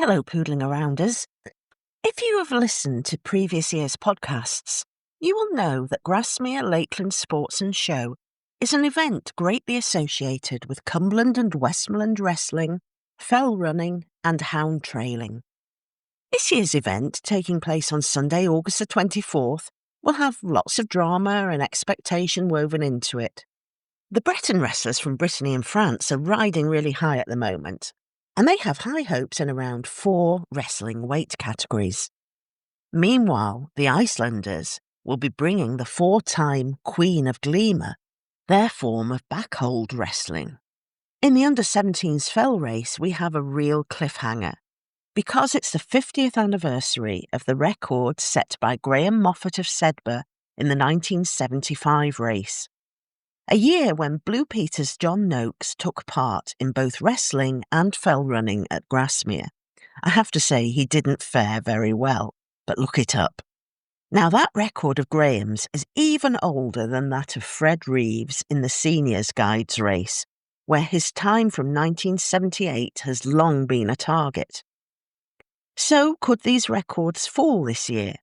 Hello, poodling arounders. If you have listened to previous year's podcasts, you will know that Grasmere Lakeland Sports and Show is an event greatly associated with Cumberland and Westmoreland wrestling, fell running, and hound trailing. This year's event, taking place on Sunday, August the 24th, will have lots of drama and expectation woven into it. The Breton wrestlers from Brittany and France are riding really high at the moment, and they have high hopes in around 4 wrestling weight categories. Meanwhile, the Icelanders will be bringing the 4-time Queen of Glima, their form of backhold wrestling. In the under-17s fell race, we have a real cliffhanger, because it's the 50th anniversary of the record set by Graham Moffat of Sedbergh in the 1975 race. A year when Blue Peter's John Noakes took part in both wrestling and fell running at Grasmere. I have to say he didn't fare very well, but look it up. Now that record of Graham's is even older than that of Fred Reeves in the Seniors Guides race, where his time from 1978 has long been a target. So could these records fall this year?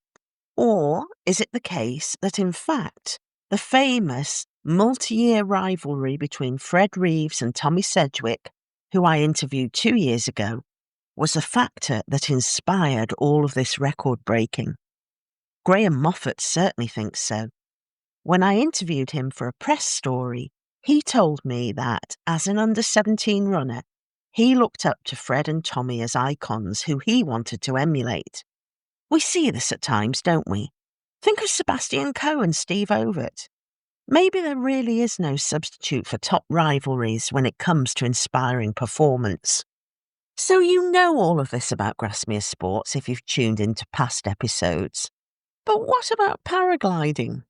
Or is it the case that in fact the famous multi-year rivalry between Fred Reeves and Tommy Sedgwick, who I interviewed 2 years ago, was a factor that inspired all of this record breaking? Graham Moffat certainly thinks so. When I interviewed him for a press story, he told me that, as an under-17 runner, he looked up to Fred and Tommy as icons who he wanted to emulate. We see this at times, don't we? Think of Sebastian Coe and Steve Ovett. Maybe there really is no substitute for top rivalries when it comes to inspiring performance. So you know all of this about Grasmere Sports if you've tuned into past episodes. But what about paragliding?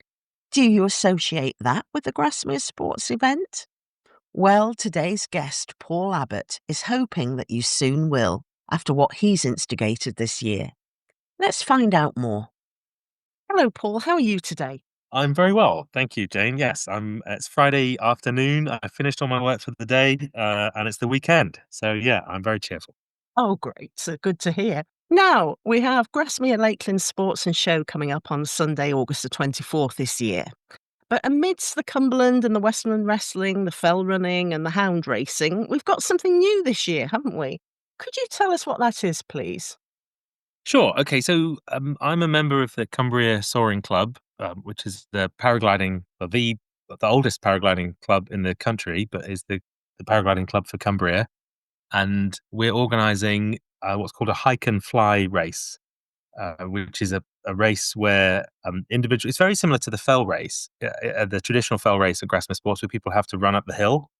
Do you associate that with the Grasmere Sports event? Well, today's guest, Paul Abbott, is hoping that you soon will, after what he's instigated this year. Let's find out more. Hello, Paul. How are you today? I'm very well, thank you, Jane. Yes, it's Friday afternoon. I finished all my work for the day, and it's the weekend. So yeah, I'm very cheerful. Oh, great. So good to hear. Now, we have Grasmere Lakeland Sports and Show coming up on Sunday, August the 24th this year. But amidst the Cumberland and the Westmoreland wrestling, the fell running and the hound racing, we've got something new this year, haven't we? Could you tell us what that is, please? Sure. Okay. So I'm a member of the Cumbria Soaring Club, which is the paragliding, the oldest paragliding club in the country, but is the paragliding club for Cumbria, and we're organising what's called a hike and fly race. Which is a race where individual. It's very similar to the fell race, the traditional fell race at Grasmere Sports, where people have to run up the hill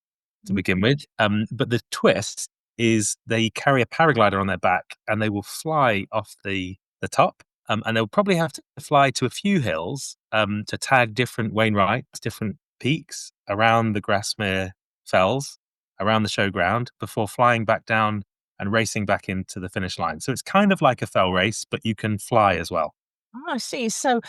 to begin with. But the twist is they carry a paraglider on their back and they will fly off the top. And they'll probably have to fly to a few hills to tag different waymarks, different peaks around the Grasmere Fells, around the showground, before flying back down and racing back into the finish line. So it's kind of like a fell race, but you can fly as well. Oh, I see. So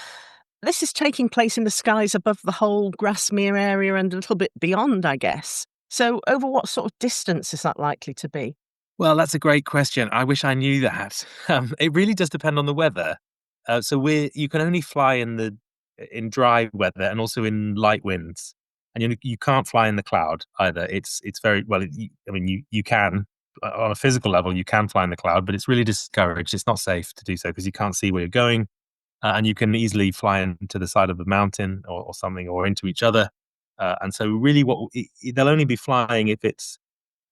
this is taking place in the skies above the whole Grasmere area and a little bit beyond, I guess. So over what sort of distance is that likely to be? Well, that's a great question. I wish I knew that. It really does depend on the weather. You can only fly in dry weather and also in light winds, and you can't fly in the cloud either. It's very well. You can on a physical level you can fly in the cloud, but it's really discouraged. It's not safe to do so because you can't see where you're going, and you can easily fly into the side of a mountain or something, or into each other. And so, really, they'll only be flying if it's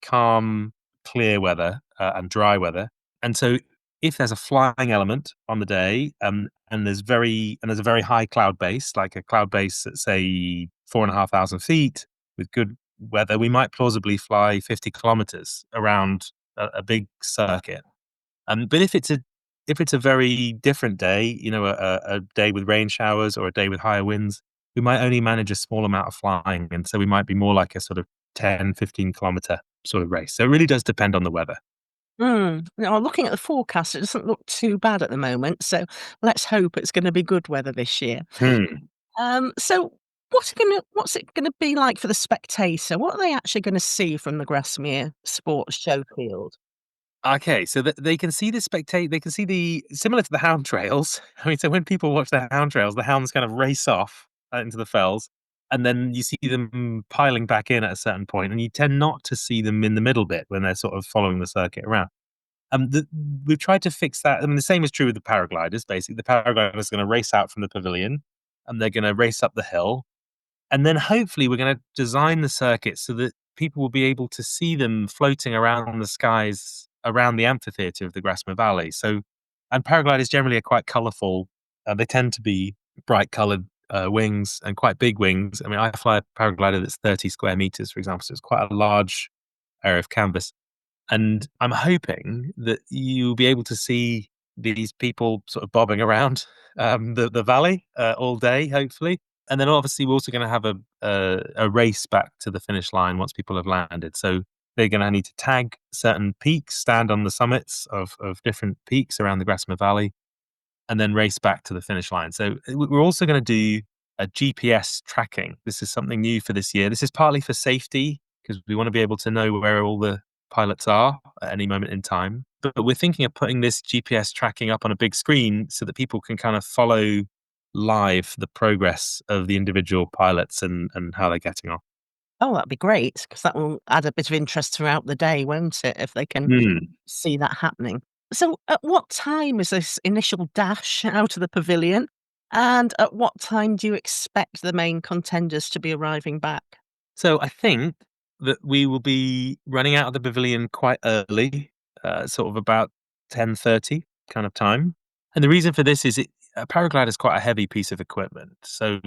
calm, clear weather and dry weather. And so, if there's a flying element on the day, and there's a very high cloud base, like a cloud base at say 4,500 feet with good weather, we might plausibly fly 50 kilometers around a big circuit. But if it's a very different day, a day with rain showers or a day with higher winds, we might only manage a small amount of flying. And so we might be more like a sort of 10, 15-kilometer sort of race. So it really does depend on the weather. Now, looking at the forecast, it doesn't look too bad at the moment. So let's hope it's going to be good weather this year. Hmm. So what's it gonna be like for the spectator? What are they actually gonna see from the Grasmere Sports Showfield? Okay, so they can see the they can see the similar to the hound trails. I mean, so when people watch the hound trails, the hounds kind of race off into the fells, and then you see them piling back in at a certain point, and you tend not to see them in the middle bit when they're sort of following the circuit around. The, we've tried to fix that. I mean, the same is true with the paragliders. Basically, the paragliders are going to race out from the pavilion, and they're going to race up the hill, and then hopefully we're going to design the circuit so that people will be able to see them floating around the skies around the amphitheatre of the Grasmere Valley. So, and paragliders generally are quite colourful. They tend to be bright coloured wings and quite big wings. I mean, I fly a paraglider that's 30 square meters, for example, so it's quite a large area of canvas. And I'm hoping that you'll be able to see these people sort of bobbing around the valley all day, hopefully. And then obviously we're also going to have a race back to the finish line once people have landed. So they're going to need to tag certain peaks, stand on the summits of different peaks around the Grasmere Valley, and then race back to the finish line. So we're also going to do a GPS tracking. This is something new for this year. This is partly for safety because we want to be able to know where all the pilots are at any moment in time. But we're thinking of putting this GPS tracking up on a big screen so that people can kind of follow live the progress of the individual pilots and how they're getting on. Oh, that'd be great, because that will add a bit of interest throughout the day, won't it, if they can Mm. see that happening. So, at what time is this initial dash out of the pavilion? And at what time do you expect the main contenders to be arriving back? So I think that we will be running out of the pavilion quite early, sort of about 10:30 kind of time. And the reason for this is a paraglider is quite a heavy piece of equipment. So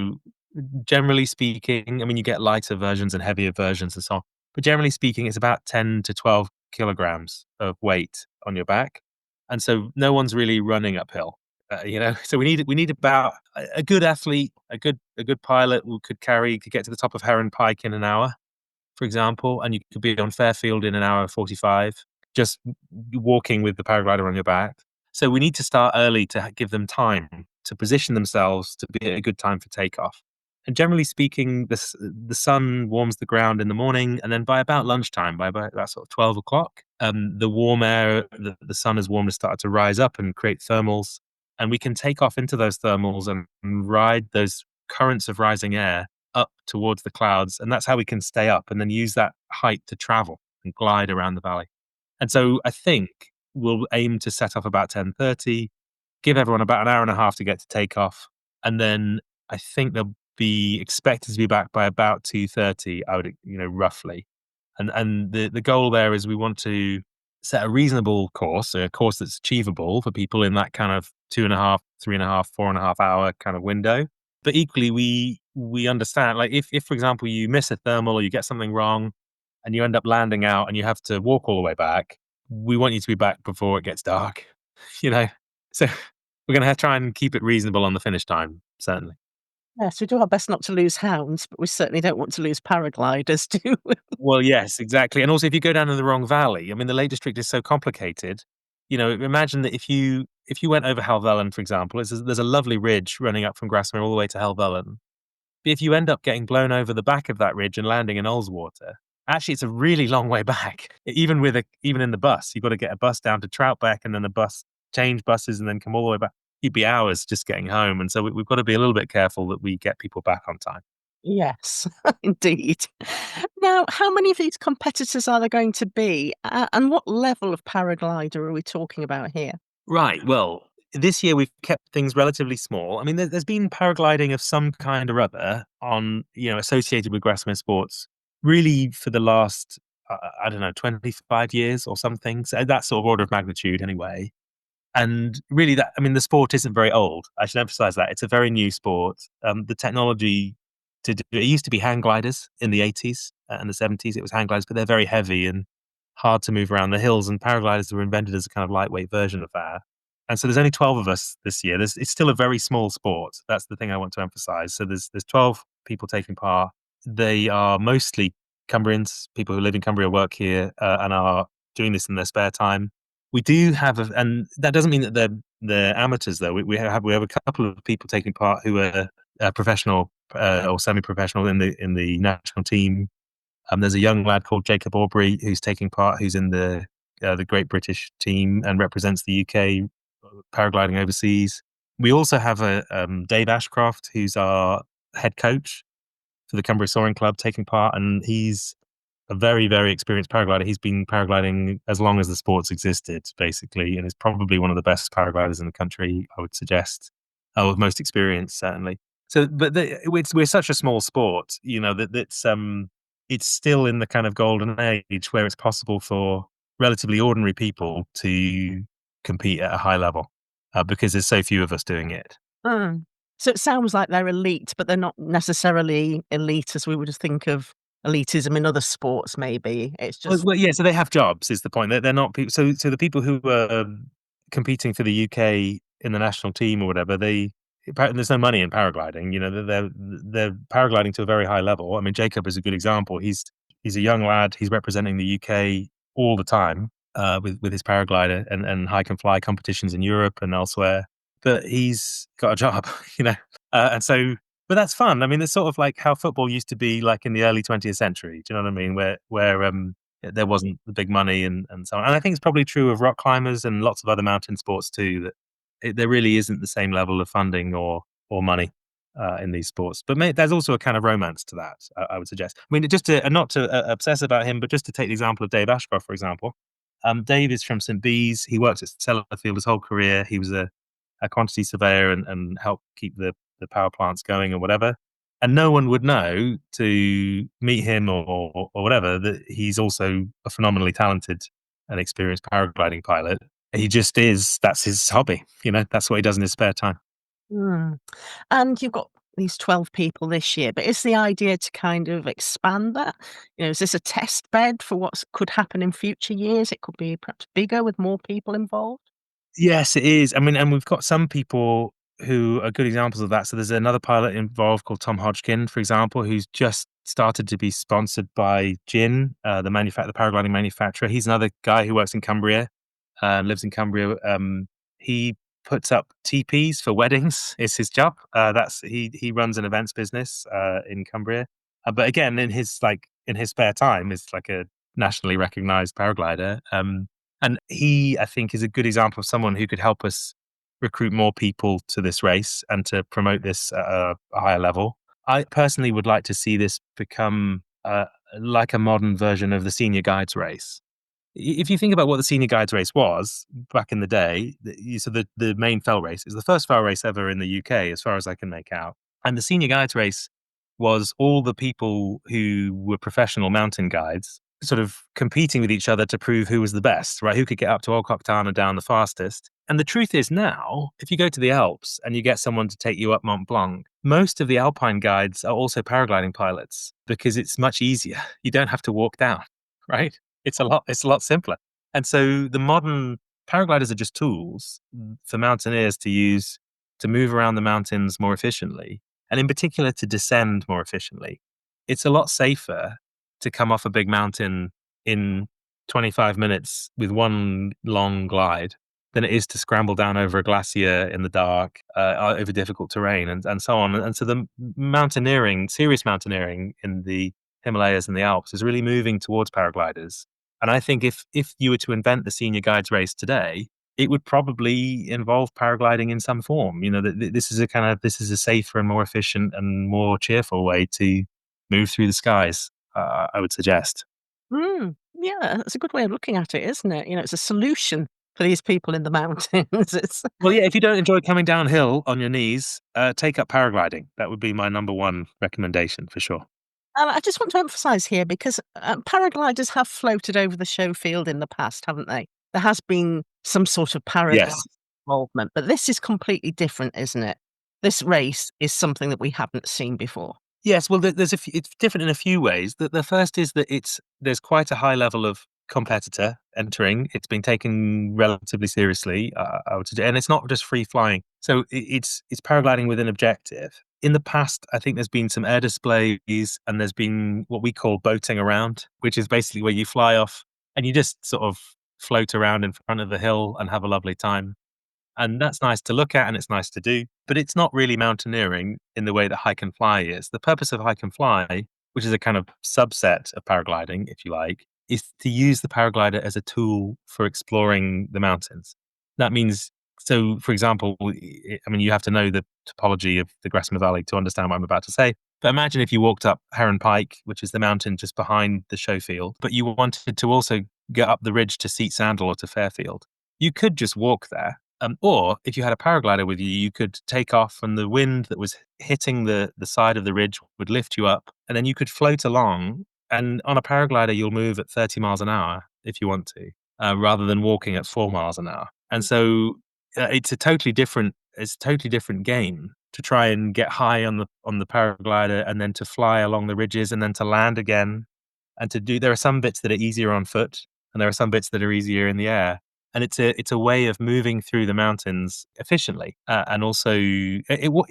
generally speaking, I mean, you get lighter versions and heavier versions and so on. But generally speaking, it's about 10 to 12 kilograms of weight on your back. And so no one's really running uphill. So we need about a good athlete, a good pilot who could get to the top of Heron Pike in an hour, for example, and you could be on Fairfield in an hour 45, just walking with the paraglider on your back. So we need to start early to give them time to position themselves to be at a good time for takeoff. And generally speaking, the sun warms the ground in the morning, and then by about lunchtime, by about sort of 12 o'clock, the warm air, the sun has warmed, has started to rise up and create thermals, and we can take off into those thermals and ride those currents of rising air up towards the clouds, and that's how we can stay up and then use that height to travel and glide around the valley. And so I think we'll aim to set off about 10:30, give everyone about an hour and a half to get to takeoff, and then I think they'll be expected to be back by about 2:30, I would, roughly. And the goal there is we want to set a reasonable course, a course that's achievable for people in that kind of 2.5, 3.5, 4.5 hour kind of window. But equally, we understand, like if for example you miss a thermal or you get something wrong and you end up landing out and you have to walk all the way back, we want you to be back before it gets dark. you know. So we're going to try and keep it reasonable on the finish time, certainly. Yes, we do our best not to lose hounds, but we certainly don't want to lose paragliders, do we? Well, yes, exactly. And also if you go down in the wrong valley, I mean, the Lake District is so complicated. Imagine that if you went over Helvellyn, for example, there's a lovely ridge running up from Grasmere all the way to Helvellyn. But if you end up getting blown over the back of that ridge and landing in Ullswater, actually it's a really long way back. Even in the bus, you've got to get a bus down to Troutbeck and then a bus, change buses and then come all the way back. You'd be hours just getting home. And so we've got to be a little bit careful that we get people back on time. Yes, indeed. Now, how many of these competitors are there going to be? And what level of paraglider are we talking about here? Right. Well, this year we've kept things relatively small. I mean, there's been paragliding of some kind or other on, associated with Grasmere Sports, really for the last, I don't know, 25 years or something. So that sort of order of magnitude, anyway. And really, the sport isn't very old. I should emphasize that it's a very new sport. The technology to do it used to be hang gliders in the 80s and the 70s. It was hang gliders, but they're very heavy and hard to move around the hills. And paragliders were invented as a kind of lightweight version of that. And so there's only 12 of us this year. It's still a very small sport. That's the thing I want to emphasize. So there's 12 people taking part. They are mostly Cumbrians, people who live in Cumbria, work here, and are doing this in their spare time. We do have, and that doesn't mean that they're amateurs though. We have a couple of people taking part who are professional or semi-professional in the national team. There's a young lad called Jacob Aubrey who's taking part, who's in the the Great British team and represents the UK paragliding overseas. We also have Dave Ashcroft, who's our head coach for the Cumbria Soaring Club, taking part, and he's a very, very experienced paraglider. He's been paragliding as long as the sport's existed, basically, and is probably one of the best paragliders in the country, I would suggest, with most experience, certainly. So, but we're such a small sport, it's still in the kind of golden age where it's possible for relatively ordinary people to compete at a high level because there's so few of us doing it. Mm. So it sounds like they're elite, but they're not necessarily elite as we would think of elitism in other sports, maybe. It's just Yeah, so they have jobs is the point. They're not people. So the people who are competing for the UK in the national team or whatever, there's no money in paragliding. They're paragliding to a very high level. I mean, Jacob is a good example. He's a young lad. He's representing the UK all the time with his paraglider and hike and fly competitions in Europe and elsewhere. But he's got a job, and so but that's fun. I mean, it's sort of like how football used to be like in the early 20th century. Do you know what I mean? Where there wasn't the big money and so on. And I think it's probably true of rock climbers and lots of other mountain sports too, that there really isn't the same level of funding or money in these sports. But there's also a kind of romance to that, I would suggest. I mean, just to not to obsess about him, but just to take the example of Dave Ashcroft, for example. Dave is from St Bees. He worked at Sellafield his whole career. He was a quantity surveyor and helped keep the power plants going or whatever. And no one would know to meet him or whatever that he's also a phenomenally talented and experienced paragliding pilot. He just is. That's his hobby. That's what he does in his spare time. mm. And you've got these 12 people this year, but is the idea to kind of expand that? Is this a test bed for what could happen in future years? It could be perhaps bigger with more people involved? Yes, it is. I mean, and we've got some people who are good examples of that. So there's another pilot involved called Tom Hodgkin, for example, who's just started to be sponsored by Gin, the paragliding manufacturer. He's another guy who works in Cumbria, lives in Cumbria. He puts up teepees for weddings. Is his job. He runs an events business in Cumbria. But again, in his spare time, is like a nationally recognized paraglider. And he, I think, is a good example of someone who could help us recruit more people to this race and to promote this at a higher level. I personally would like to see this become like a modern version of the senior guides race. If you think about what the senior guides race was back in the day, so the main fell race is the first fell race ever in the UK, as far as I can make out. And the senior guides race was all the people who were professional mountain guides sort of competing with each other to prove who was the best, right? Who could get up to Old Cockatana down the fastest. And the truth is now, if you go to the Alps and you get someone to take you up Mont Blanc, most of the alpine guides are also paragliding pilots because it's much easier. You don't have to walk down, right? It's a lot simpler. And so the modern paragliders are just tools for mountaineers to use to move around the mountains more efficiently, and in particular to descend more efficiently. It's a lot safer to come off a big mountain in 25 minutes with one long glide than it is to scramble down over a glacier in the dark, over difficult terrain and so on. And so the serious mountaineering in the Himalayas and the Alps is really moving towards paragliders. And I think if you were to invent the senior guides race today, it would probably involve paragliding in some form. This is a safer and more efficient and more cheerful way to move through the skies. I would suggest. Yeah, that's a good way of looking at it, isn't it? It's a solution for these people in the mountains. It's Well, yeah, if you don't enjoy coming downhill on your knees, take up paragliding. That would be my number one recommendation for sure. I just want to emphasize here because paragliders have floated over the show field in the past, haven't they? There has been some sort of paragliding Yes. involvement, but this is completely different, isn't it? This race is something that we haven't seen before. Yes, well, it's different in a few ways. The first is that there's quite a high level of competitor entering. It's been taken relatively seriously, I would suggest, and it's not just free flying. So it's paragliding with an objective. In the past, I think there's been some air displays, and there's been what we call boating around, which is basically where you fly off and you just sort of float around in front of the hill and have a lovely time. And that's nice to look at and it's nice to do, but it's not really mountaineering in the way that hike and fly is. The purpose of hike and fly, which is a kind of subset of paragliding, if you like, is to use the paraglider as a tool for exploring the mountains. That means, so for example, I mean, you have to know the topology of the Grasmere Valley to understand what I'm about to say. But imagine if you walked up Heron Pike, which is the mountain just behind the showfield, but you wanted to also get up the ridge to Seat Sandal or to Fairfield. You could just walk there. Or if you had a paraglider with you, you could take off and the wind that was hitting the side of the ridge would lift you up. And then you could float along. And on a paraglider, you'll move at 30 miles an hour if you want to, rather than walking at 4 miles an hour. And so it's a totally different game to try and get high on the paraglider and then to fly along the ridges and then to land again. And there are some bits that are easier on foot and there are some bits that are easier in the air. And it's a way of moving through the mountains efficiently. And also,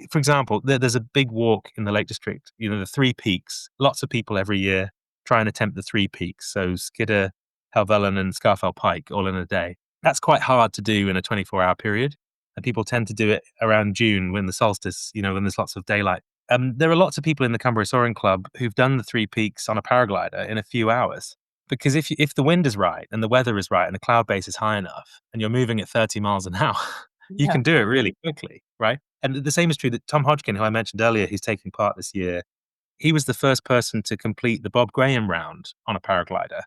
for example, there's a big walk in the Lake District, the Three Peaks. Lots of people every year try and attempt the Three Peaks. So Skidder, Helvellyn and Scarfell Pike all in a day. That's quite hard to do in a 24-hour period. And people tend to do it around June when the solstice, when there's lots of daylight. There are lots of people in the Cumbria Soaring Club who've done the Three Peaks on a paraglider in a few hours. Because if the wind is right and the weather is right and the cloud base is high enough and you're moving at 30 miles an hour, you can do it really quickly, right? And the same is true that Tom Hodgkin, who I mentioned earlier, who's taking part this year, he was the first person to complete the Bob Graham round on a paraglider.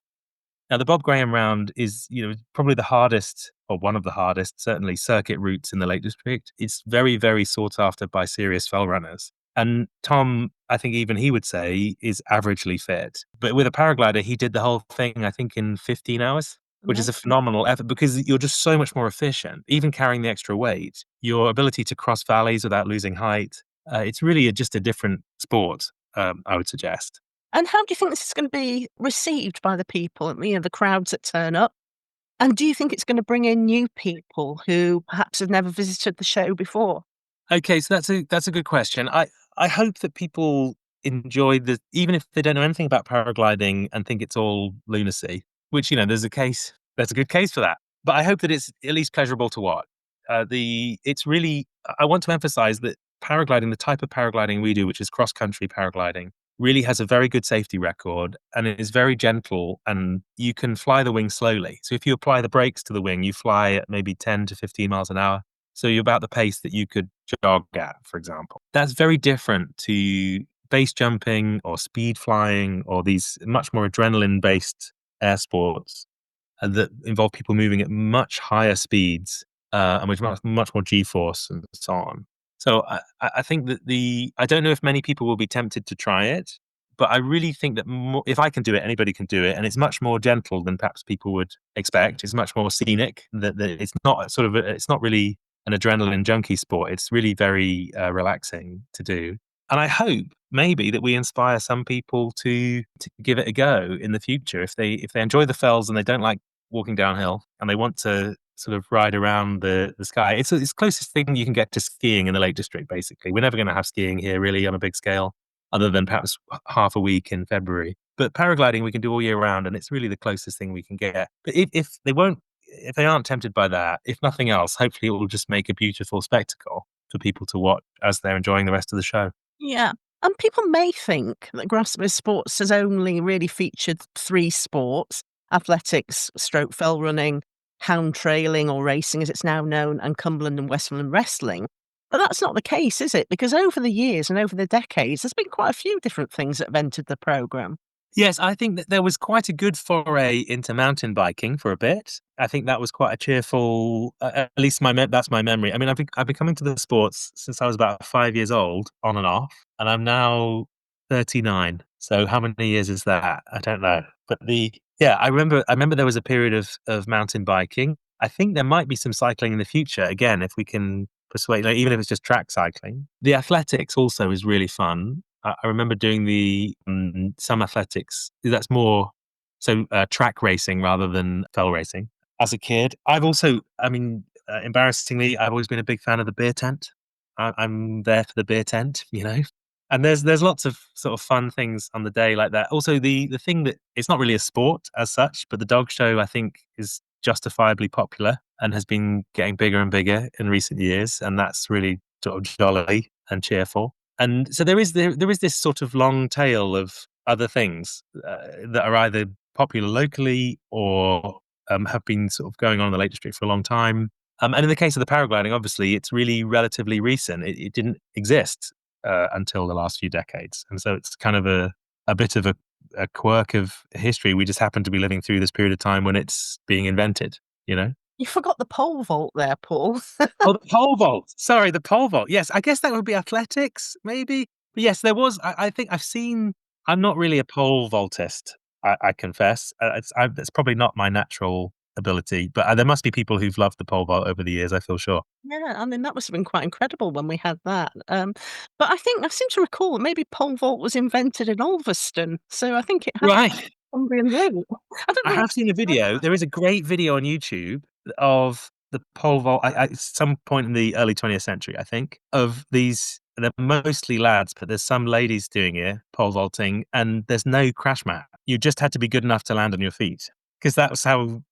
Now, the Bob Graham round is, probably the hardest, or one of the hardest, certainly circuit routes in the Lake District. It's very, very sought after by serious fell runners. And Tom, I think even he would say, is averagely fit. But with a paraglider, he did the whole thing, I think, in 15 hours, which is a phenomenal effort because you're just so much more efficient. Even carrying the extra weight, your ability to cross valleys without losing height, it's really just a different sport, I would suggest. And how do you think this is going to be received by the people, the crowds that turn up? And do you think it's going to bring in new people who perhaps have never visited the show before? Okay, so that's a good question. I hope that people enjoy even if they don't know anything about paragliding and think it's all lunacy, which, there's a good case for that. But I hope that it's at least pleasurable to watch. I want to emphasize that paragliding, the type of paragliding we do, which is cross-country paragliding, really has a very good safety record and it is very gentle and you can fly the wing slowly. So if you apply the brakes to the wing, you fly at maybe 10 to 15 miles an hour. So you're about the pace that you could jog at, for example. That's very different to base jumping or speed flying or these much more adrenaline-based air sports that involve people moving at much higher speeds and with much more G-force and so on. So I think that I don't know if many people will be tempted to try it, but I really think that if I can do it, anybody can do it. And it's much more gentle than perhaps people would expect. It's much more scenic. That it's not it's not really an adrenaline junkie sport. It's really very relaxing to do. And I hope maybe that we inspire some people to give it a go in the future. If they enjoy the fells and they don't like walking downhill and they want to sort of ride around the sky. It's the closest thing you can get to skiing in the Lake District, basically. We're never going to have skiing here really on a big scale, other than perhaps half a week in February. But paragliding we can do all year round, and it's really the closest thing we can get. But if they aren't tempted by that, if nothing else, hopefully it will just make a beautiful spectacle for people to watch as they're enjoying the rest of the show. Yeah. And people may think that Grasmere Sports has only really featured 3 sports: athletics, stroke fell running, hound trailing or racing as it's now known, and Cumberland and Westmoreland wrestling. But that's not the case, is it? Because over the years and over the decades, there's been quite a few different things that have entered the programme. Yes, I think that there was quite a good foray into mountain biking for a bit. I think that was quite a cheerful, at least that's my memory. I mean, I've been coming to the sports since I was about 5 years old, on and off, and I'm now 39. So how many years is that? I don't know. But I remember there was a period of mountain biking. I think there might be some cycling in the future, again, if we can persuade, even if it's just track cycling. The athletics also is really fun. I remember doing some athletics. That's more track racing rather than fell racing. As a kid, I've also, embarrassingly, I've always been a big fan of the beer tent. I'm there for the beer tent, And there's lots of sort of fun things on the day like that. Also, the thing that it's not really a sport as such, but the dog show I think is justifiably popular and has been getting bigger and bigger in recent years, and that's really sort of jolly and cheerful. And so there is this sort of long tail of other things that are either popular locally or have been sort of going on in the Lake District for a long time. And in the case of the paragliding, obviously, it's really relatively recent. It didn't exist until the last few decades. And so it's kind of a bit of a quirk of history. We just happen to be living through this period of time when it's being invented, you know? You forgot the pole vault there, Paul. Oh, the pole vault. Sorry, the pole vault. Yes, I guess that would be athletics, maybe. But yes, there was. I think I've seen. I'm not really a pole vaultist. I confess. It's probably not my natural ability, but there must be people who've loved the pole vault over the years. I feel sure. Yeah, I mean, that must have been quite incredible when we had that. But I think I seem to recall that maybe pole vault was invented in Ulverston, so I think it had Right. Cumbrian root. I don't I know have seen a video. There is a great video on YouTube of the pole vault at some point in the early 20th century, I think, of these. They're mostly lads, but there's some ladies doing it, pole vaulting, and there's no crash mat. You just had to be good enough to land on your feet because that's how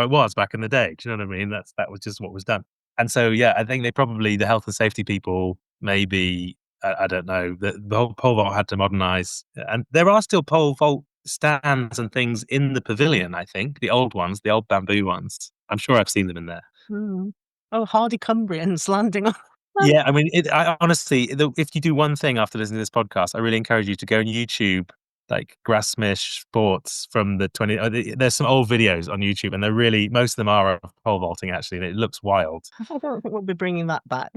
it was back in the day. Do you know what I mean? That was just what was done. And so, yeah, I think the health and safety people, maybe I don't know, the whole pole vault had to modernize, and there are still pole vault stands and things in the pavilion, I think, the old ones, the old bamboo ones. I'm sure I've seen them in there. Mm. Oh, hardy Cumbrians landing on Yeah, I mean, I honestly, if you do one thing after listening to this podcast, I really encourage you to go on YouTube, like Grasmere Sports from the 20. There's some old videos on YouTube, and most of them are of pole vaulting actually, and it looks wild. I don't think we'll be bringing that back.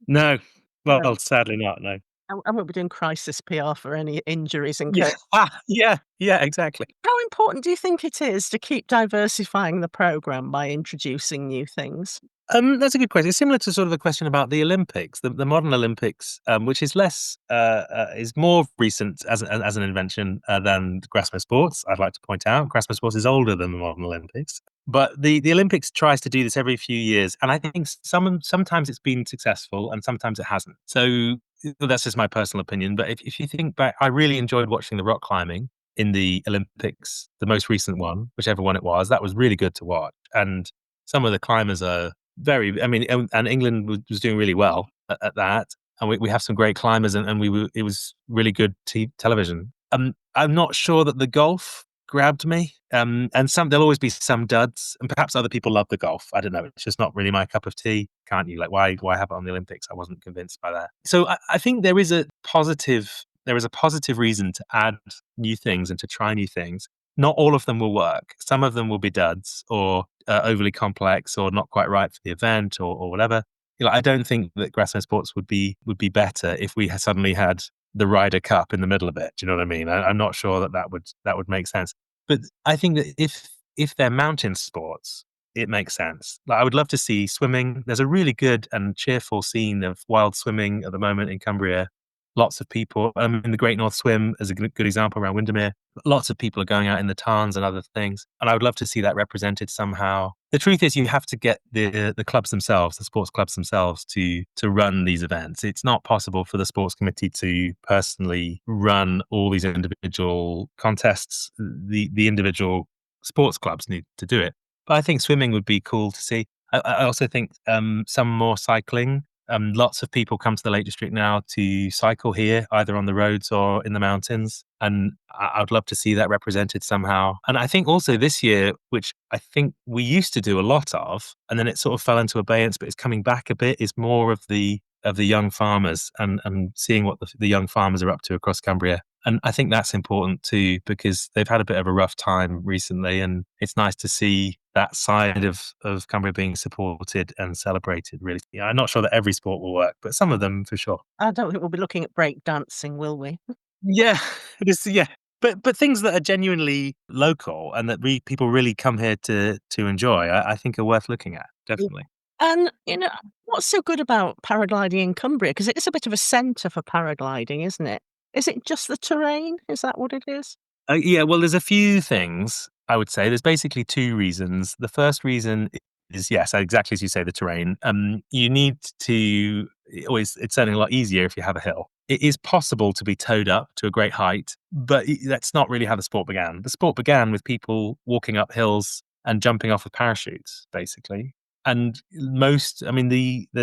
No, No, well, sadly not. No. I won't be doing crisis PR for any injuries Yeah, incurred. yeah, exactly. How important do you think it is to keep diversifying the programme by introducing new things? That's a good question. It's similar to sort of the question about the Olympics, the modern Olympics, which is more recent as an invention than Grasmere Sports. I'd like to point out Grasmere Sports is older than the modern Olympics, but the Olympics tries to do this every few years, and I think sometimes it's been successful and sometimes it hasn't. So that's just my personal opinion. But if you think back, I really enjoyed watching the rock climbing in the Olympics, the most recent one, whichever one it was. That was really good to watch, and some of the climbers are I mean, and England was doing really well at that. And we have some great climbers, and it was really good television. I'm not sure that the golf grabbed me. And there'll always be some duds, and perhaps other people love the golf. I don't know. It's just not really my cup of tea. Can't you? Like, why have it on the Olympics? I wasn't convinced by that. So I think there is a positive reason to add new things and to try new things. Not all of them will work. Some of them will be duds or overly complex or not quite right for the event or whatever. I don't think that Grasmere Sports would be better if we suddenly had the Ryder Cup in the middle of it. Do you know what I mean? I'm not sure that would make sense. But I think that if they're mountain sports, it makes sense. Like, I would love to see swimming. There's a really good and cheerful scene of wild swimming at the moment in Cumbria. Lots of people. In the Great North Swim is a good example around Windermere. Lots of people are going out in the tarns and other things, and I would love to see that represented somehow. The truth is, you have to get the clubs themselves, the sports clubs themselves, to run these events. It's not possible for the sports committee to personally run all these individual contests. The individual sports clubs need to do it. But I think swimming would be cool to see. I also think some more cycling. Lots of people come to the Lake District now to cycle here, either on the roads or in the mountains. And I'd love to see that represented somehow. And I think also this year, which I think we used to do a lot of, and then it sort of fell into abeyance, but it's coming back a bit, is more of the young farmers and seeing what the young farmers are up to across Cumbria. And I think that's important too, because they've had a bit of a rough time recently, and it's nice to see that side of Cumbria being supported and celebrated, really. Yeah, I'm not sure that every sport will work, but some of them for sure. I don't think we'll be looking at break dancing, will we? Yeah, it is. Yeah, but things that are genuinely local and that people really come here to enjoy, I think are worth looking at. Yeah. Definitely. And, what's so good about paragliding in Cumbria? Because it is a bit of a centre for paragliding, isn't it? Is it just the terrain? Is that what it is? Yeah, well, there's a few things I would say. There's basically two reasons. The first reason is, yes, exactly as you say, the terrain. You need to always. It's certainly a lot easier if you have a hill. It is possible to be towed up to a great height, but that's not really how the sport began. The sport began with people walking up hills and jumping off with parachutes, basically. And there's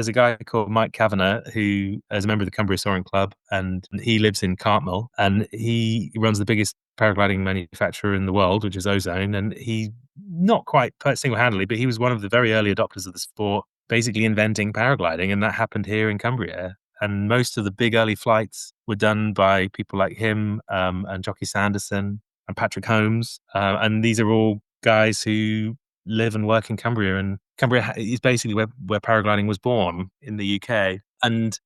a guy called Mike Kavanagh who is a member of the Cumbria Soaring Club, and he lives in Cartmel, and he runs the biggest paragliding manufacturer in the world, which is Ozone. And he, not quite single-handedly, but he was one of the very early adopters of the sport, basically inventing paragliding, and that happened here in Cumbria. And most of the big early flights were done by people like him, and Jockey Sanderson and Patrick Holmes. And these are all guys who live and work in Cumbria, and Cumbria is basically where paragliding was born in the UK. And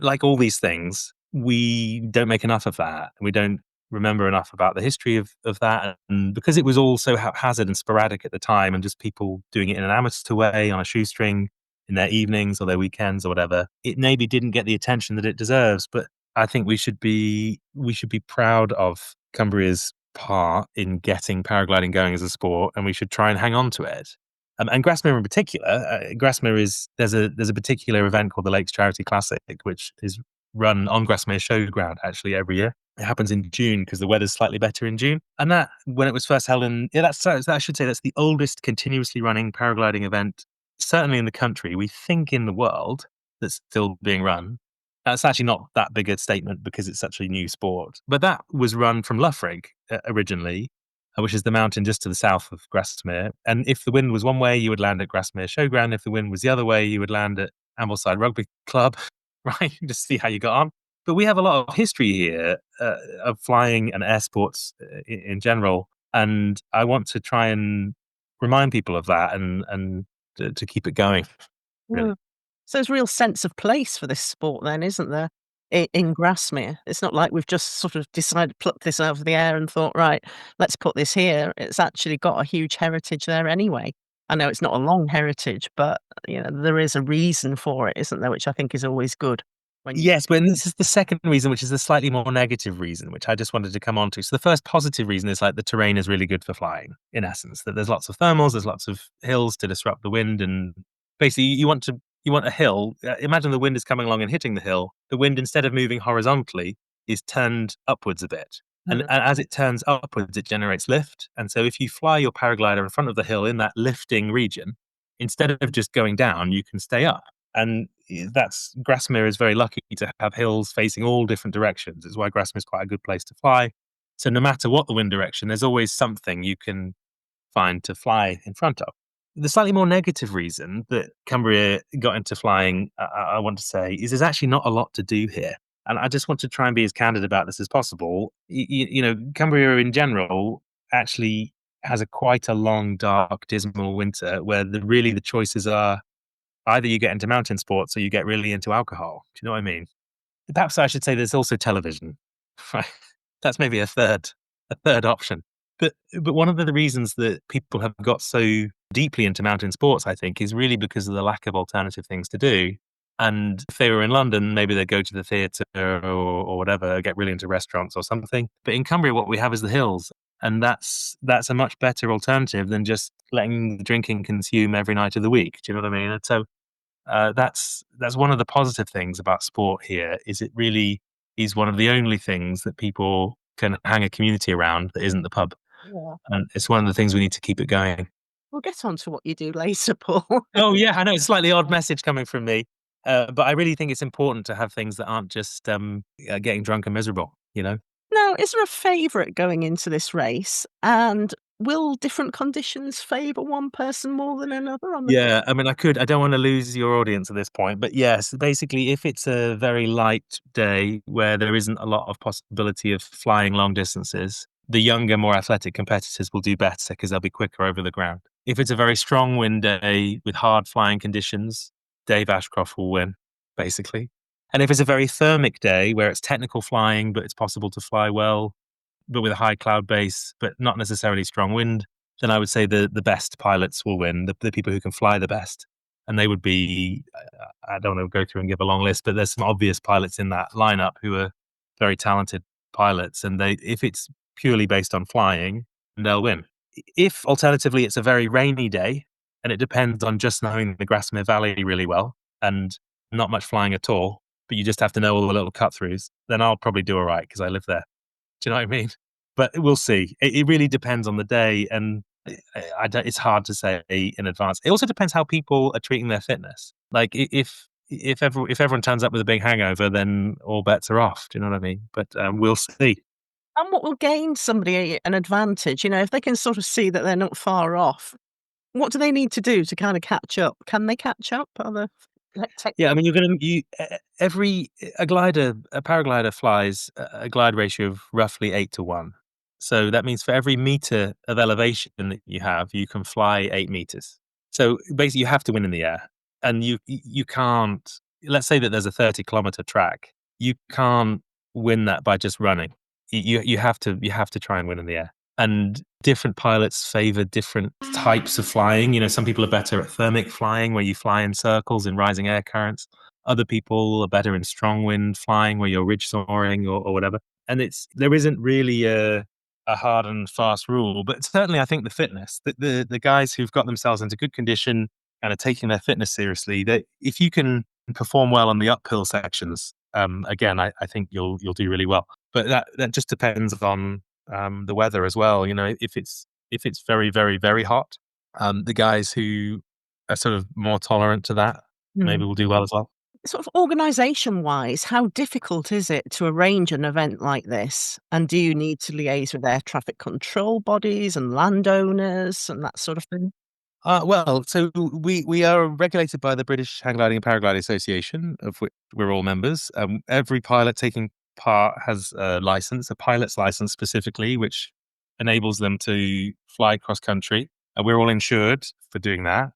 like all these things, we don't make enough of that. We don't remember enough about the history of that. And because it was all so haphazard and sporadic at the time, and just people doing it in an amateur way on a shoestring in their evenings or their weekends or whatever, it maybe didn't get the attention that it deserves. But I think we should be proud of Cumbria's part in getting paragliding going as a sport, and we should try and hang on to it. And Grasmere in particular, there's a particular event called the Lakes Charity Classic, which is run on Grasmere Showground actually every year. It happens in June because the weather's slightly better in June. And that, when it was first held I should say that's the oldest continuously running paragliding event, certainly in the country, we think in the world, that's still being run. That's actually not that big a statement because it's such a new sport. But that was run from Loughrig originally, which is the mountain just to the south of Grasmere. And if the wind was one way, you would land at Grasmere Showground. If the wind was the other way, you would land at Ambleside Rugby Club, right? Just see how you got on. But we have a lot of history here of flying and air sports in general. And I want to try and remind people of that and to keep it going, really. So there's a real sense of place for this sport then, isn't there, in Grasmere? It's not like we've just sort of decided, plucked this out of the air and thought, right, let's put this here. It's actually got a huge heritage there anyway. I know it's not a long heritage, but there is a reason for it, isn't there? Which I think is always good. Yes, but this is the second reason, which is the slightly more negative reason, which I just wanted to come on to. So the first positive reason is like the terrain is really good for flying, in essence, that there's lots of thermals, there's lots of hills to disrupt the wind. And basically you want a hill. Imagine the wind is coming along and hitting the hill. The wind, instead of moving horizontally, is turned upwards a bit. And as it turns upwards, it generates lift. And so if you fly your paraglider in front of the hill in that lifting region, instead of just going down, you can stay up. And Grasmere is very lucky to have hills facing all different directions. It's why Grasmere is quite a good place to fly. So no matter what the wind direction, there's always something you can find to fly in front of. The slightly more negative reason that Cumbria got into flying, I want to say, is there's actually not a lot to do here. And I just want to try and be as candid about this as possible. Cumbria in general actually has quite a long, dark, dismal winter where the choices are either you get into mountain sports or you get really into alcohol. Do you know what I mean? Perhaps I should say there's also television. Right? That's maybe a third option. But one of the reasons that people have got so deeply into mountain sports, I think, is really because of the lack of alternative things to do. And if they were in London, maybe they'd go to the theatre or whatever, get really into restaurants or something. But in Cumbria, what we have is the hills. And that's a much better alternative than just letting the drinking consume every night of the week. Do you know what I mean? And so that's one of the positive things about sport here, is it really is one of the only things that people can hang a community around that isn't the pub. Yeah. And it's one of the things we need to keep it going. We'll get on to what you do later, Paul. Oh yeah, I know it's a slightly odd message coming from me, but I really think it's important to have things that aren't just getting drunk and miserable. Now, is there a favourite going into this race? And will different conditions favour one person more than another on the Yeah, I mean, I don't want to lose your audience at this point, but yes, basically, if it's a very light day where there isn't a lot of possibility of flying long distances, the younger, more athletic competitors will do better because they'll be quicker over the ground. If it's a very strong wind day with hard flying conditions, Dave Ashcroft will win, basically. And if it's a very thermic day where it's technical flying, but it's possible to fly well, but with a high cloud base, but not necessarily strong wind, then I would say the best pilots will win, the people who can fly the best. And they would be, I don't want to go through and give a long list, but there's some obvious pilots in that lineup who are very talented pilots. And if it's purely based on flying, they'll win. If alternatively it's a very rainy day and it depends on just knowing the Grasmere Valley really well and not much flying at all, but you just have to know all the little cut throughs, then I'll probably do all right because I live there. Do you know what I mean? But we'll see. It really depends on the day. And It's hard to say in advance. It also depends how people are treating their fitness. Like if everyone turns up with a big hangover, then all bets are off. Do you know what I mean? But we'll see. And what will gain somebody an advantage? If they can sort of see that they're not far off, what do they need to do to kind of catch up? Can they catch up? Are the like tech Yeah, I mean, every a paraglider flies a glide ratio of roughly 8 to 1. So that means for every meter of elevation that you have, you can fly 8 meters. So basically, you have to win in the air, and you can't. Let's say that there's a 30-kilometer track. You can't win that by just running. You have to try and win in the air. And different pilots favor different types of flying. Some people are better at thermic flying, where you fly in circles in rising air currents. Other people are better in strong wind flying, where you're ridge soaring or whatever. And there isn't really a hard and fast rule, but certainly I think the fitness, the guys who've got themselves into good condition and are taking their fitness seriously, that if you can perform well on the uphill sections, again, I think you'll do really well. But that just depends on the weather as well. If it's very, very, very hot, the guys who are sort of more tolerant to that maybe will do well as well. sort of organisation-wise, how difficult is it to arrange an event like this? And do you need to liaise with air traffic control bodies and landowners and that sort of thing? Well, so we are regulated by the British Hang Gliding and Paragliding Association, of which we're all members. Every pilot taking part has a license, a pilot's license specifically, which enables them to fly cross country. We're all insured for doing that,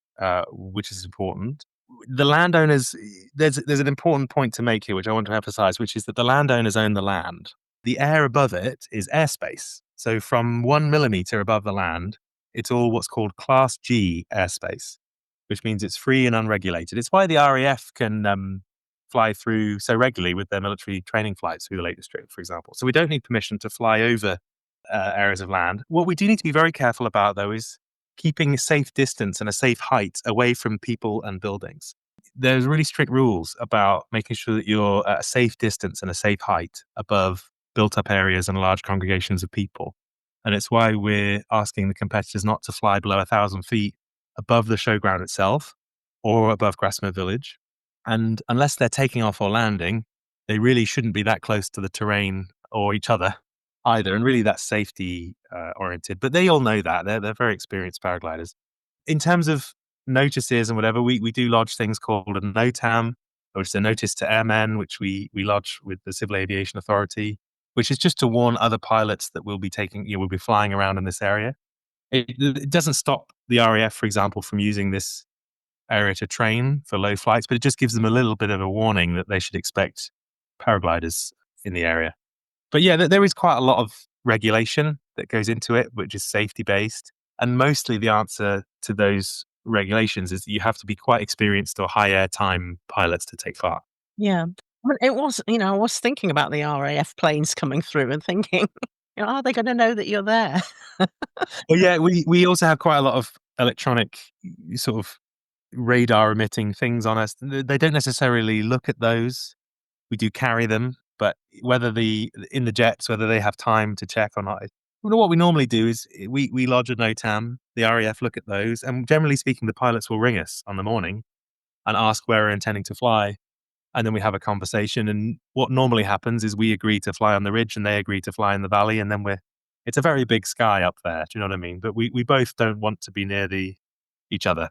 which is important. The landowners, there's an important point to make here, which I want to emphasize, which is that the landowners own the land. The air above it is airspace. So from 1 millimeter above the land, it's all what's called Class G airspace, which means it's free and unregulated. It's why the RAF can fly through so regularly with their military training flights through the Lake District, for example. So we don't need permission to fly over areas of land. What we do need to be very careful about, though, is keeping a safe distance and a safe height away from people and buildings. There's really strict rules about making sure that you're at a safe distance and a safe height above built up areas and large congregations of people. And it's why we're asking the competitors not to fly below 1,000 feet above the showground itself or above Grasmere Village. And unless they're taking off or landing, they really shouldn't be that close to the terrain or each other either. And really, that's safety oriented. But they all know that. They're very experienced paragliders. In terms of notices and whatever, we do lodge things called a NOTAM, which is a notice to airmen, which we lodge with the Civil Aviation Authority, which is just to warn other pilots that we'll be flying around in this area. It doesn't stop the RAF, for example, from using this area to train for low flights, but it just gives them a little bit of a warning that they should expect paragliders in the area. But yeah, there is quite a lot of regulation that goes into it, which is safety based. And mostly the answer to those regulations is that you have to be quite experienced or high air time pilots to take part. Yeah. It was, I was thinking about the RAF planes coming through and thinking, are they gonna know that you're there? Well, yeah, we also have quite a lot of electronic sort of radar emitting things on us. They don't necessarily look at those. We do carry them, but whether in the jets, whether they have time to check or not. What we normally do is we lodge a NOTAM, the RAF look at those, and generally speaking, the pilots will ring us on the morning and ask where we're intending to fly. And then we have a conversation. And what normally happens is we agree to fly on the ridge and they agree to fly in the valley. And then it's a very big sky up there. Do you know what I mean? But we both don't want to be near each other.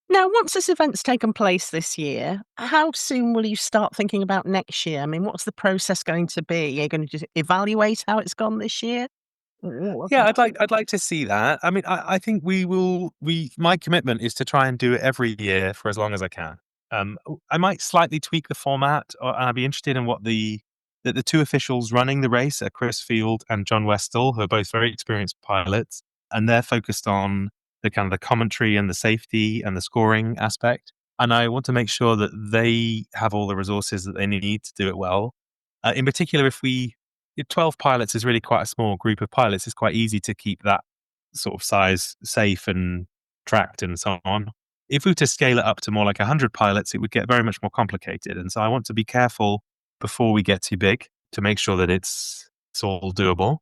Now, once this event's taken place this year, how soon will you start thinking about next year? I mean, what's the process going to be? Are you going to just evaluate how it's gone this year? Yeah, I'd like to see that. I mean, I think we will. My commitment is to try and do it every year for as long as I can. I might slightly tweak the format, and I'd be interested in what the two officials running the race are Chris Field and John Westall, who are both very experienced pilots, and they're focused on the kind of the commentary and the safety and the scoring aspect. And I want to make sure that they have all the resources that they need to do it well. In particular, 12 pilots is really quite a small group of pilots. It's quite easy to keep that sort of size safe and tracked and so on. If we were to scale it up to more like 100 pilots, it would get very much more complicated. And so I want to be careful before we get too big to make sure that it's all doable.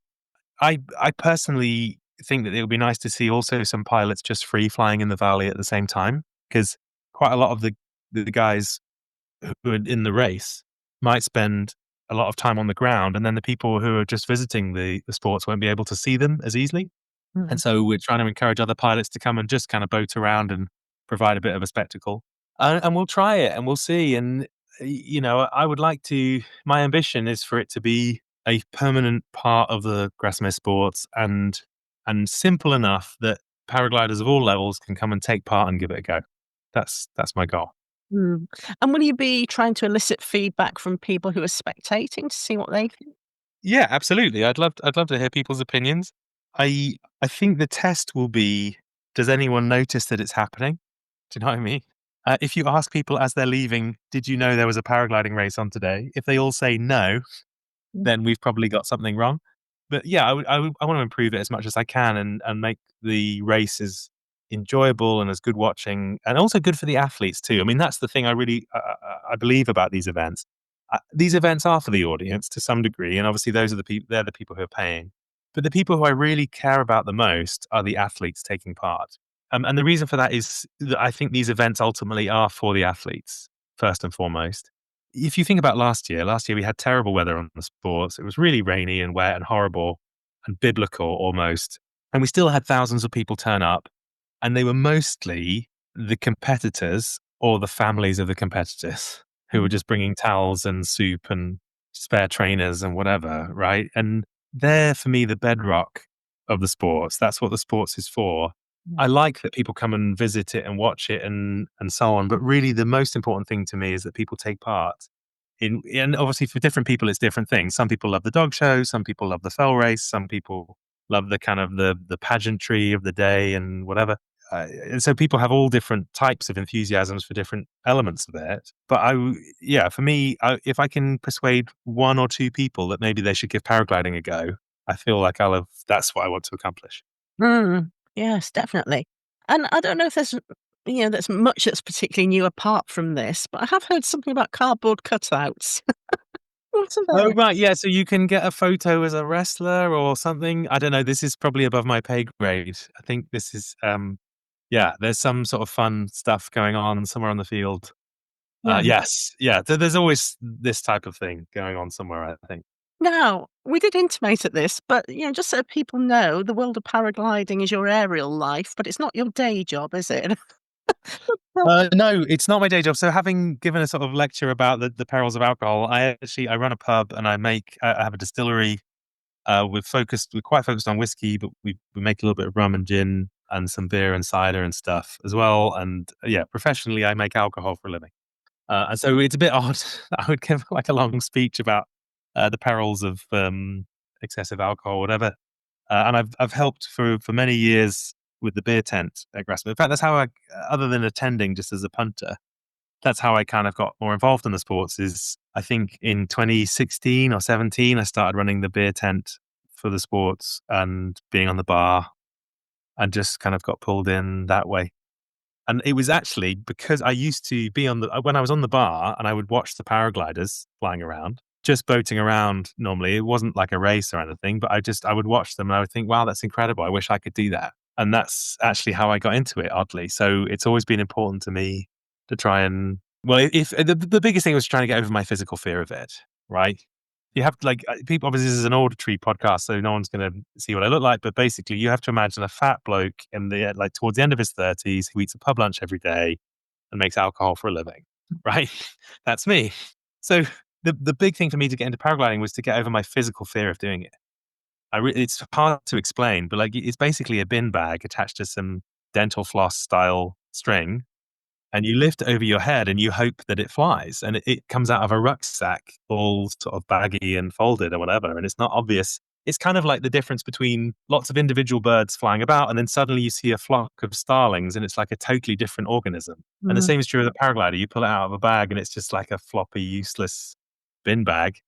I personally think that it would be nice to see also some pilots just free flying in the valley at the same time, because quite a lot of the guys who are in the race might spend a lot of time on the ground, and then the people who are just visiting the sports won't be able to see them as easily. And Mm. so we're trying to encourage other pilots to come and just kind of boat around and provide a bit of a spectacle. And we'll try it and we'll see. And, I would like to, my ambition is for it to be a permanent part of the Grasmere Sports, and simple enough that paragliders of all levels can come and take part and give it a go. That's my goal. Mm. And will you be trying to elicit feedback from people who are spectating to see what they think? Yeah, absolutely. I'd love to hear people's opinions. I think the test will be, does anyone notice that it's happening? Do you know what I mean? If you ask people as they're leaving, did you know there was a paragliding race on today? If they all say no, Mm. then we've probably got something wrong. But yeah, I want to improve it as much as I can, and make the race as enjoyable and as good watching, and also good for the athletes too. I mean, that's the thing I really I believe about these events. These events are for the audience to some degree, and obviously those are the people. They're the people who are paying. But the people who I really care about the most are the athletes taking part. And the reason for that is that I think these events ultimately are for the athletes first and foremost. If you think about last year we had terrible weather on the sports. It was really rainy and wet and horrible and biblical almost. And we still had thousands of people turn up, and they were mostly the competitors or the families of the competitors who were Mm. just bringing towels and soup and spare trainers and whatever, right? And they're for me the bedrock of the sports. That's what the sports is for. Yeah. I like that people come and visit it and watch it and so on. But really, the most important thing to me is that people take part. And obviously, for different people, it's different things. Some people love the dog show. Some people love the fell race. Some people love the kind of the pageantry of the day and whatever. And so people have all different types of enthusiasms for different elements of it. But yeah, for me, if I can persuade one or two people that maybe they should give paragliding a go, I feel like I'll have. That's what I want to accomplish. Mm. Yes, definitely. And I don't know if there's much that's particularly new apart from this, but I have heard something about cardboard cutouts. What are Oh, they? right. Yeah. So you can get a photo as a wrestler or something. I don't know. This is probably above my pay grade. I think this is, yeah, there's some sort of fun stuff going on somewhere on the field. Yeah. Yes. Yeah. There's always this type of thing going on somewhere, I think. Now, we did intimate at this, but, just so people know, the world of paragliding is your aerial life, but it's not your day job, is it? Well. No, it's not my day job. So having given a sort of lecture about the perils of alcohol, I run a pub and I have a distillery. We're quite focused on whiskey, but we make a little bit of rum and gin and some beer and cider and stuff as well. And yeah, professionally, I make alcohol for a living. And so it's a bit odd. I would give like a long speech about the perils of excessive alcohol, or whatever. And I've helped for many years with the beer tent at Grasmere. In fact, that's how other than attending just as a punter, that's how I kind of got more involved in the sports. Is I think in 2016 or 17, I started running the beer tent for the sports and being on the bar, and just kind of got pulled in that way. And it was actually because I used to be when I was on the bar and I would watch the paragliders flying around, just boating around normally. It wasn't like a race or anything, but I would watch them and I would think, wow, that's incredible. I wish I could do that. And that's actually how I got into it, oddly. So it's always been important to me to try and, well, if the biggest thing was trying to get over my physical fear of it, right? You have to like people. Obviously, this is an auditory podcast, so no one's going to see what I look like. But basically, you have to imagine a fat bloke in the like towards the end of his 30s who eats a pub lunch every day and makes alcohol for a living, right? That's me. So the big thing for me to get into paragliding was to get over my physical fear of doing it. It's hard to explain, but like it's basically a bin bag attached to some dental floss style string, and you lift it over your head and you hope that it flies, and it comes out of a rucksack all sort of baggy and folded or whatever, and it's not obvious. It's kind of like the difference between lots of individual birds flying about and then suddenly you see a flock of starlings and it's like a totally different organism. And the Mm. same is true with a paraglider. You pull it out of a bag and it's just like a floppy, useless bin bag,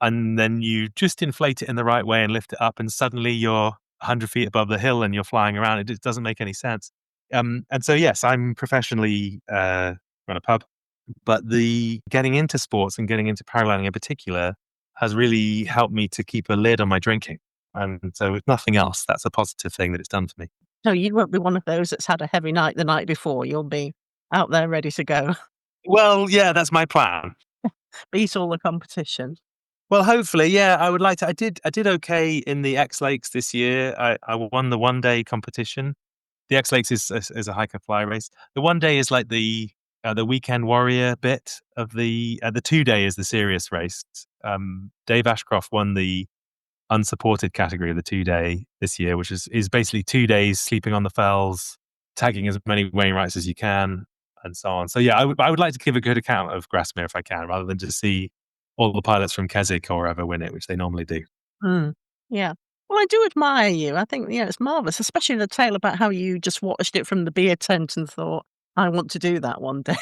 and then you just inflate it in the right way and lift it up, and suddenly you're 100 feet above the hill and you're flying around. It just doesn't make any sense. And so, yes, I'm professionally run a pub, but the getting into sports and getting into paragliding in particular has really helped me to keep a lid on my drinking. And so if nothing else, that's a positive thing that it's done for me. No, you won't be one of those that's had a heavy night the night before. You'll be out there ready to go. Well, yeah, that's my plan. Beat all the competition. Well, hopefully, yeah, I would like to. I did okay in the X Lakes this year. I won the 1 day competition. The X Lakes is a hike and fly race. The 1 day is like the weekend warrior bit of the 2 day is the serious race. Dave Ashcroft won the unsupported category of the 2 day this year, which is basically 2 days sleeping on the fells, tagging as many waymarks as you can, and so on. So yeah, I would like to give a good account of Grasmere if I can, rather than just see all the pilots from Keswick or wherever win it, which they normally do. Mm. Yeah. Well, I do admire you. I think, yeah, it's marvellous, especially the tale about how you just watched it from the beer tent and thought, "I want to do that one day."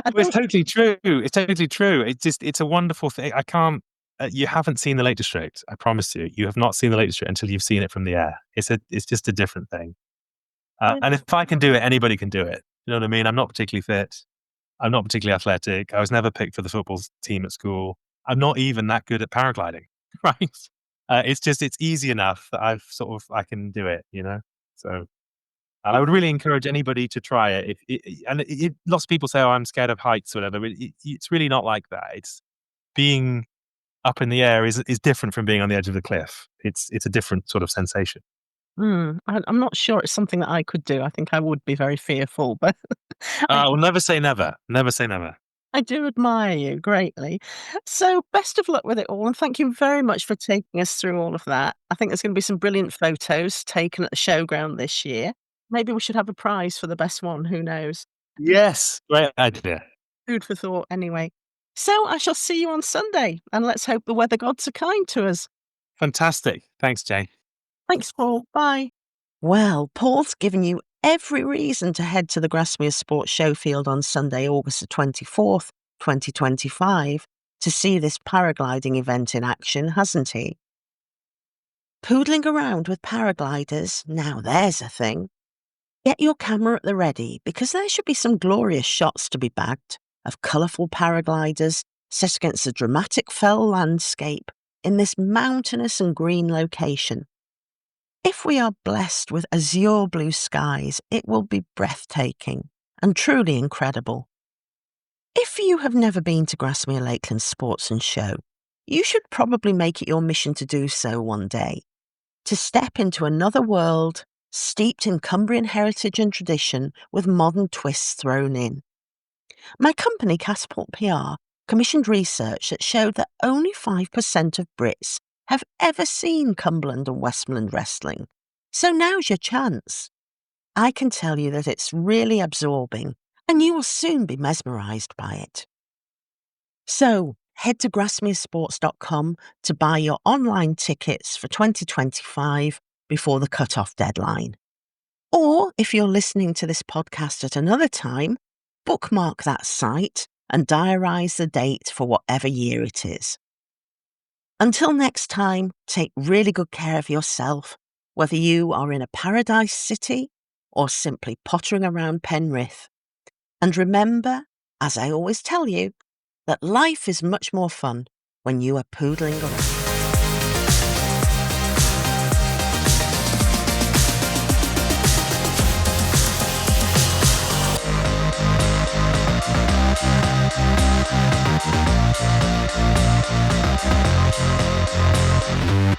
I Well, it's think totally true. It's totally true. It's a wonderful thing. I can't. You haven't seen the Lake District. I promise you, you have not seen the Lake District until you've seen it from the air. It's just a different thing. yeah. And if I can do it, anybody can do it. You know what I mean? I'm not particularly fit. I'm not particularly athletic. I was never picked for the football team at school. I'm not even that good at paragliding, right? It's easy enough that I can do it, you know? So, and I would really encourage anybody to try it. Lots of people say, "Oh, I'm scared of heights," or whatever. But it's really not like that. It's being up in the air is different from being on the edge of the cliff. It's a different sort of sensation. I'm not sure it's something that I could do. I think I would be very fearful, but I Well, never say never. Never say never. I do admire you greatly. So, best of luck with it all, and thank you very much for taking us through all of that. I think there's gonna be some brilliant photos taken at the showground this year. Maybe we should have a prize for the best one, who knows? Yes, great idea. Food for thought, anyway. So, I shall see you on Sunday, and let's hope the weather gods are kind to us. Fantastic. Thanks, Jay. Thanks, Paul. Bye. Well, Paul's given you every reason to head to the Grasmere Sports Showfield on Sunday, August the 24th, 2025, to see this paragliding event in action, hasn't he? Poodling around with paragliders, now there's a thing. Get your camera at the ready, because there should be some glorious shots to be bagged of colourful paragliders set against the dramatic fell landscape in this mountainous and green location. If we are blessed with azure blue skies, it will be breathtaking and truly incredible. If you have never been to Grasmere Lakeland Sports and Show, you should probably make it your mission to do so one day, to step into another world steeped in Cumbrian heritage and tradition with modern twists thrown in. My company, Catapult PR, commissioned research that showed that only 5% of Brits have ever seen Cumberland and Westmoreland wrestling. So now's your chance. I can tell you that it's really absorbing, and you will soon be mesmerised by it. So head to grasmeresports.com to buy your online tickets for 2025 before the cut-off deadline. Or if you're listening to this podcast at another time, bookmark that site and diarise the date for whatever year it is. Until next time, take really good care of yourself, whether you are in a paradise city or simply pottering around Penrith. And remember, as I always tell you, that life is much more fun when you are poodling around.